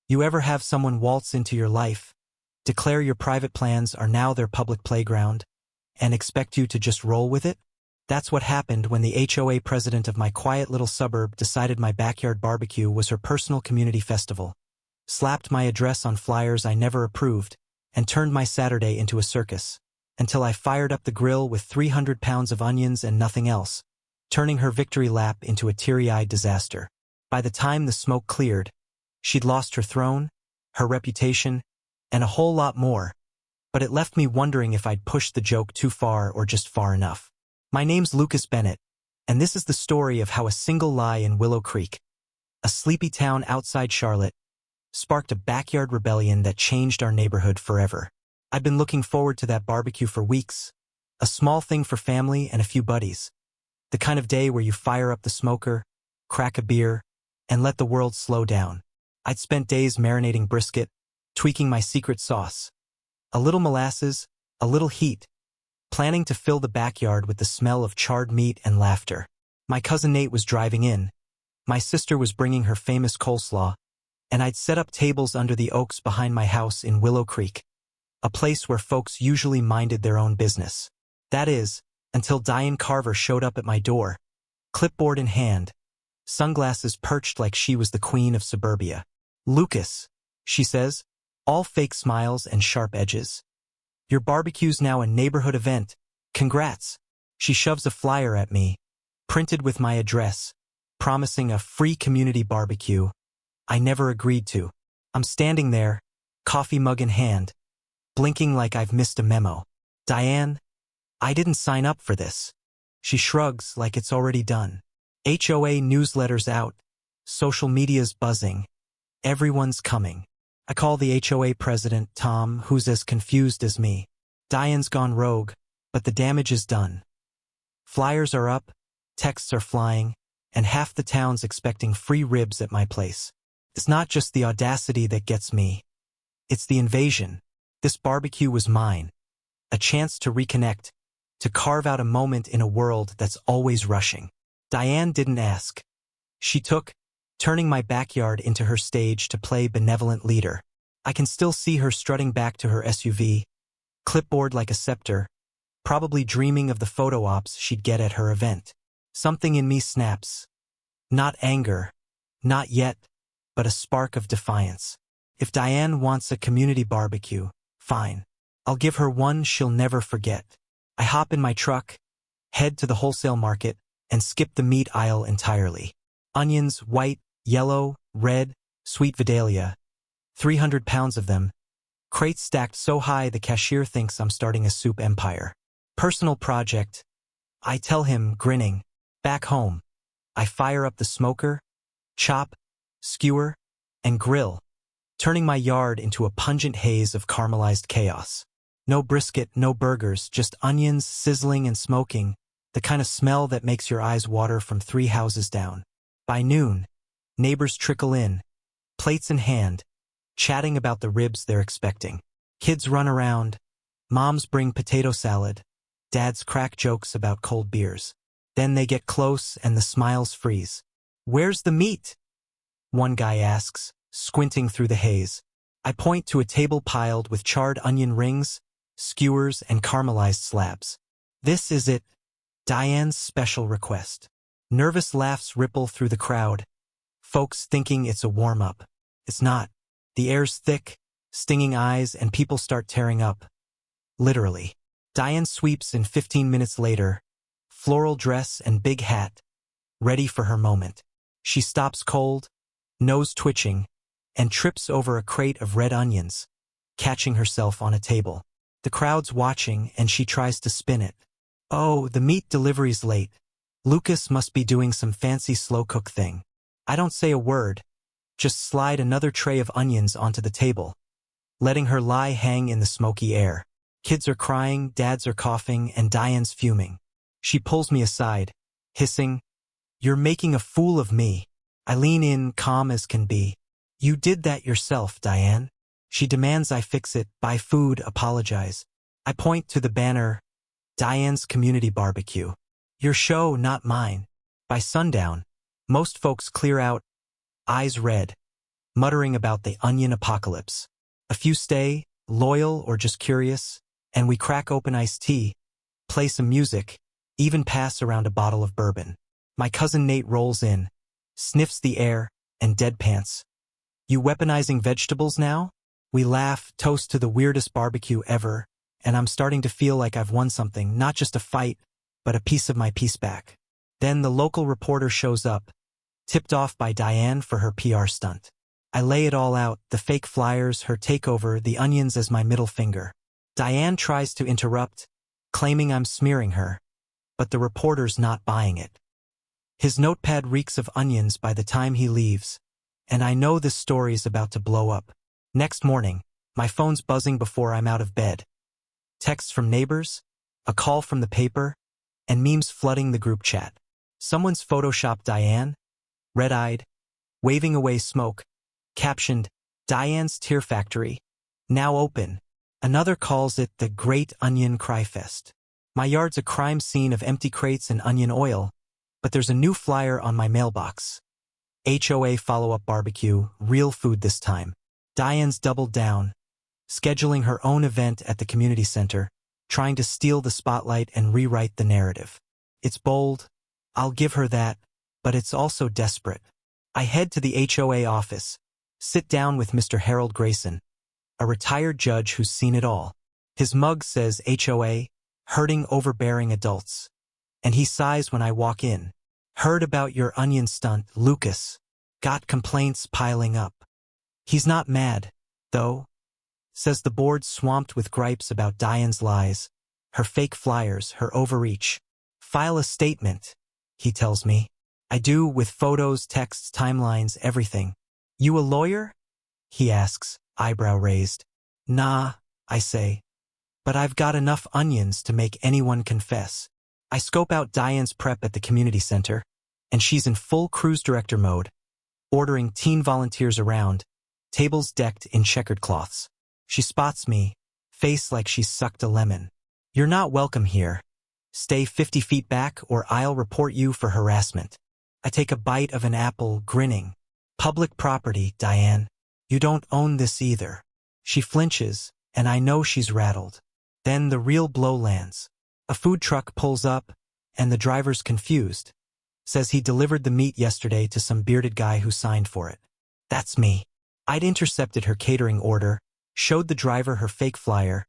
You ever have someone waltz into your life, declare your private plans are now their public playground, and expect you to just roll with it? That's what happened when the HOA president of my quiet little suburb decided my backyard barbecue was her personal community festival, slapped my address on flyers I never approved, and turned my Saturday into a circus, until I fired up the grill with 300 pounds of onions and nothing else, turning her victory lap into a teary-eyed disaster. By the time the smoke cleared, she'd lost her throne, her reputation, and a whole lot more, but it left me wondering if I'd pushed the joke too far or just far enough. My name's Lucas Bennett, and this is the story of how a single lie in Willow Creek, a sleepy town outside Charlotte, sparked a backyard rebellion that changed our neighborhood forever. I've been looking forward to that barbecue for weeks, a small thing for family and a few buddies, the kind of day where you fire up the smoker, crack a beer, and let the world slow down. I'd spent days marinating brisket, tweaking my secret sauce, a little molasses, a little heat, planning to fill the backyard with the smell of charred meat and laughter. My cousin Nate was driving in, my sister was bringing her famous coleslaw, and I'd set up tables under the oaks behind my house in Willow Creek, a place where folks usually minded their own business. That is, until Diane Carver showed up at my door, clipboard in hand, sunglasses perched like she was the queen of suburbia. "Lucas," she says, all fake smiles and sharp edges. "Your barbecue's now a neighborhood event. Congrats." She shoves a flyer at me, printed with my address, promising a free community barbecue I never agreed to. I'm standing there, coffee mug in hand, blinking like I've missed a memo. "Diane, I didn't sign up for this." She shrugs like it's already done. HOA newsletters out, social media's buzzing. Everyone's coming. I call the HOA president, Tom, who's as confused as me. Diane's gone rogue, but the damage is done. Flyers are up, texts are flying, and half the town's expecting free ribs at my place. It's not just the audacity that gets me. It's the invasion. This barbecue was mine. A chance to reconnect, to carve out a moment in a world that's always rushing. Diane didn't ask. She took, turning my backyard into her stage to play benevolent leader. I can still see her strutting back to her SUV, clipboard like a scepter, probably dreaming of the photo ops she'd get at her event. Something in me snaps. Not anger, not yet, but a spark of defiance. If Diane wants a community barbecue, fine. I'll give her one she'll never forget. I hop in my truck, head to the wholesale market, and skip the meat aisle entirely. Onions, white, yellow, red, sweet Vidalia, 300 pounds of them, crates stacked so high the cashier thinks I'm starting a soup empire. Personal project, I tell him, grinning. Back home, I fire up the smoker, chop, skewer, and grill, turning my yard into a pungent haze of caramelized chaos. No brisket, no burgers, just onions sizzling and smoking, the kind of smell that makes your eyes water from 3 houses down. By noon, neighbors trickle in, plates in hand, chatting about the ribs they're expecting. Kids run around, moms bring potato salad, dads crack jokes about cold beers. Then they get close and the smiles freeze. "Where's the meat?" one guy asks, squinting through the haze. I point to a table piled with charred onion rings, skewers, and caramelized slabs. "This is it, Diane's special request." Nervous laughs ripple through the crowd, folks thinking it's a warm-up. It's not. The air's thick, stinging eyes, and people start tearing up. Literally. Diane sweeps in 15 minutes later, floral dress and big hat, ready for her moment. She stops cold, nose twitching, and trips over a crate of red onions, catching herself on a table. The crowd's watching and she tries to spin it. "Oh, the meat delivery's late. Lucas must be doing some fancy slow-cook thing." I don't say a word, just slide another tray of onions onto the table, letting her lie hang in the smoky air. Kids are crying, dads are coughing, and Diane's fuming. She pulls me aside, hissing, "You're making a fool of me." I lean in, calm as can be. "You did that yourself, Diane." She demands I fix it, buy food, apologize. I point to the banner, Diane's Community Barbecue. "Your show, not mine." By sundown, most folks clear out, eyes red, muttering about the onion apocalypse. A few stay, loyal or just curious, and we crack open iced tea, play some music, even pass around a bottle of bourbon. My cousin Nate rolls in, sniffs the air, and deadpants. "You weaponizing vegetables now?" We laugh, toast to the weirdest barbecue ever, and I'm starting to feel like I've won something, not just a fight, but a piece of my peace back. Then the local reporter shows up, tipped off by Diane for her PR stunt. I lay it all out, the fake flyers, her takeover, the onions as my middle finger. Diane tries to interrupt, claiming I'm smearing her, but the reporter's not buying it. His notepad reeks of onions by the time he leaves, and I know this story's about to blow up. Next morning, my phone's buzzing before I'm out of bed. Texts from neighbors, a call from the paper, and memes flooding the group chat. Someone's photoshopped Diane, red-eyed, waving away smoke, captioned, "Diane's Tear Factory, now open." Another calls it the Great Onion Cry Fest. My yard's a crime scene of empty crates and onion oil, but there's a new flyer on my mailbox. HOA follow-up barbecue, real food this time. Diane's doubled down, scheduling her own event at the community center, trying to steal the spotlight and rewrite the narrative. It's bold, I'll give her that, but it's also desperate. I head to the HOA office, sit down with Mr. Harold Grayson, a retired judge who's seen it all. His mug says HOA, hurting overbearing adults. And he sighs when I walk in. "Heard about your onion stunt, Lucas. Got complaints piling up." He's not mad, though. Says the board swamped with gripes about Diane's lies, her fake flyers, her overreach. "File a statement," he tells me. I do, with photos, texts, timelines, everything. "You a lawyer?" he asks, eyebrow raised. "Nah," I say. "But I've got enough onions to make anyone confess." I scope out Diane's prep at the community center, and she's in full cruise director mode, ordering teen volunteers around, tables decked in checkered cloths. She spots me, face like she's sucked a lemon. "You're not welcome here. Stay 50 feet back or I'll report you for harassment." I take a bite of an apple, grinning. "Public property, Diane. You don't own this either." She flinches, and I know she's rattled. Then the real blow lands. A food truck pulls up, and the driver's confused. Says he delivered the meat yesterday to some bearded guy who signed for it. That's me. I'd intercepted her catering order, showed the driver her fake flyer,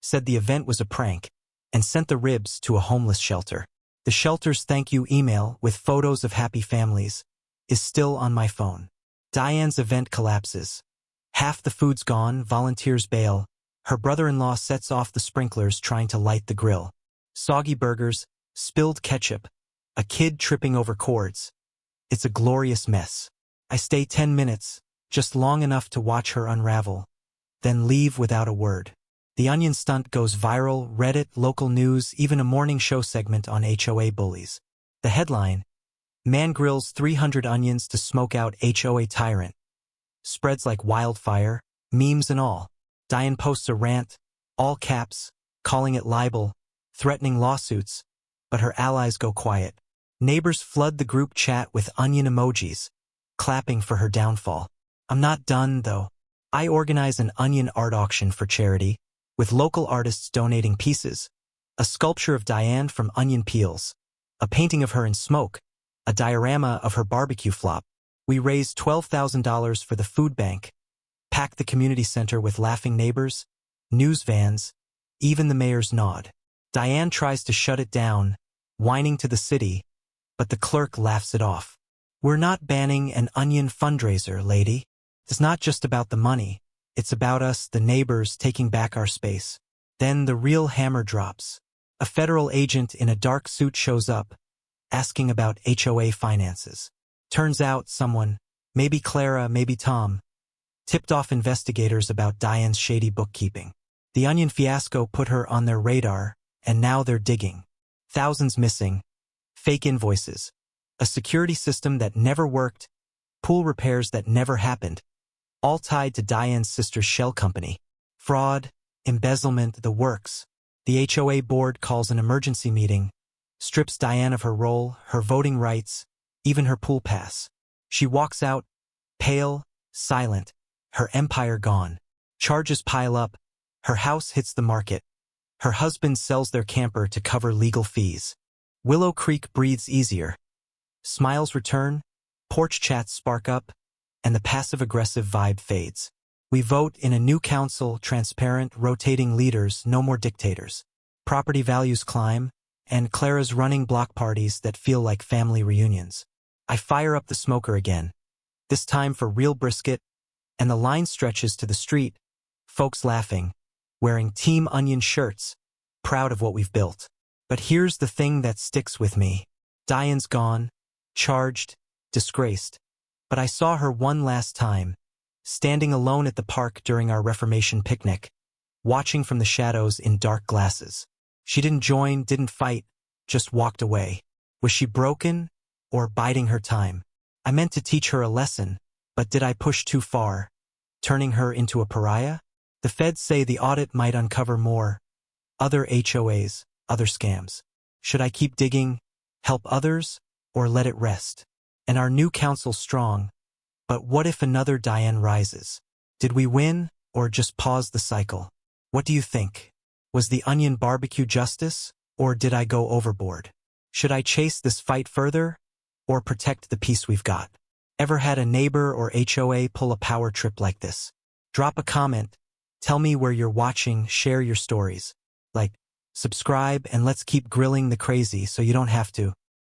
said the event was a prank, and sent the ribs to a homeless shelter. The shelter's thank you email with photos of happy families is still on my phone. Diane's event collapses. Half the food's gone, volunteers bail. Her brother-in-law sets off the sprinklers trying to light the grill. Soggy burgers, spilled ketchup, a kid tripping over cords. It's a glorious mess. I stay 10 minutes, just long enough to watch her unravel, then leave without a word. The onion stunt goes viral, Reddit, local news, even a morning show segment on HOA bullies. The headline, "Man grills 300 onions to smoke out HOA tyrant," spreads like wildfire, memes and all. Diane posts a rant, all caps, calling it libel, threatening lawsuits, but her allies go quiet. Neighbors flood the group chat with onion emojis, clapping for her downfall. I'm not done, though. I organize an onion art auction for charity, with local artists donating pieces, a sculpture of Diane from onion peels, a painting of her in smoke, a diorama of her barbecue flop. We raise $12,000 for the food bank, pack the community center with laughing neighbors, news vans, even the mayor's nod. Diane tries to shut it down, whining to the city, but the clerk laughs it off. "We're not banning an onion fundraiser, lady. It's not just about the money. It's about us, the neighbors, taking back our space." Then the real hammer drops. A federal agent in a dark suit shows up, asking about HOA finances. Turns out someone, maybe Clara, maybe Tom, tipped off investigators about Diane's shady bookkeeping. The onion fiasco put her on their radar, and now they're digging. Thousands missing, fake invoices, a security system that never worked, pool repairs that never happened, all tied to Diane's sister's shell company. Fraud, embezzlement, the works. The HOA board calls an emergency meeting, strips Diane of her role, her voting rights, even her pool pass. She walks out, pale, silent, her empire gone. Charges pile up, her house hits the market. Her husband sells their camper to cover legal fees. Willow Creek breathes easier. Smiles return, porch chats spark up, and the passive-aggressive vibe fades. We vote in a new council, transparent, rotating leaders, no more dictators. Property values climb, and Clara's running block parties that feel like family reunions. I fire up the smoker again, this time for real brisket, and the line stretches to the street, folks laughing, wearing Team Onion shirts, proud of what we've built. But here's the thing that sticks with me. Diane's gone, charged, disgraced. But I saw her one last time, standing alone at the park during our Reformation picnic, watching from the shadows in dark glasses. She didn't join, didn't fight, just walked away. Was she broken or biding her time? I meant to teach her a lesson, but did I push too far, turning her into a pariah? The feds say the audit might uncover more. Other HOAs, other scams. Should I keep digging, help others, or let it rest? And our new council's strong, but what if another Diane rises? Did we win, or just pause the cycle? What do you think? Was the onion barbecue justice, or did I go overboard? Should I chase this fight further, or protect the peace we've got? Ever had a neighbor or HOA pull a power trip like this? Drop a comment, tell me where you're watching, share your stories. Like, subscribe, and let's keep grilling the crazy so you don't have to.